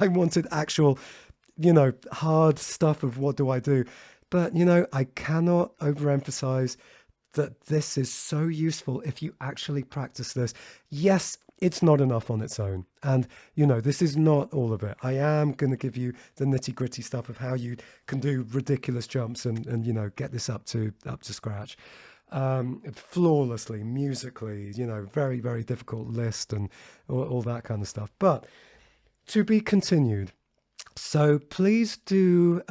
I wanted actual, hard stuff of what do I do? But, I cannot overemphasize that this is so useful if you actually practice this. Yes, it's not enough on its own. And, this is not all of it. I am going to give you the nitty gritty stuff of how you can do ridiculous jumps and get this up to scratch. Flawlessly, musically, very, very difficult list and all that kind of stuff. But to be continued. So please do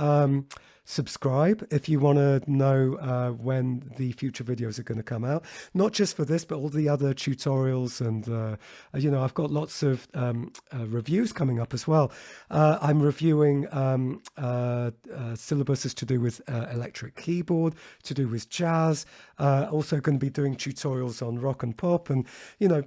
subscribe if you want to know when the future videos are going to come out, not just for this but all the other tutorials. And I've got lots of reviews coming up as well. I'm reviewing syllabuses to do with electric keyboard, to do with jazz, also going to be doing tutorials on rock and pop, and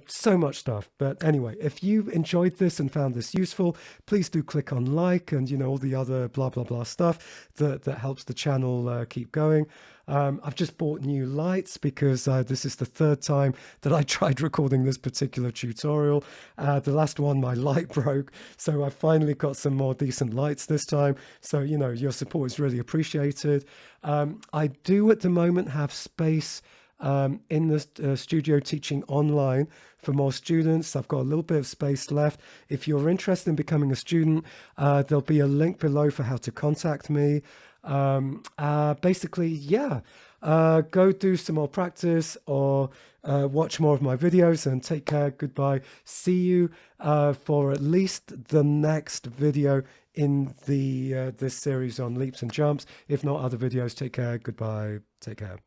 so much stuff. But anyway, if you enjoyed this and found this useful, please do click on like and all the other blah blah blah stuff that helps the channel keep going. I've just bought new lights because this is the third time that I tried recording this particular tutorial. The last one, my light broke, so I finally got some more decent lights this time. So, your support is really appreciated. I do at the moment have space in the studio teaching online for more students. I've got a little bit of space left. If you're interested in becoming a student, there'll be a link below for how to contact me. Basically, yeah, go do some more practice or watch more of my videos, and take care. Goodbye. See you for at least the next video in this series on leaps and jumps. If not other videos, take care. Goodbye. Take care.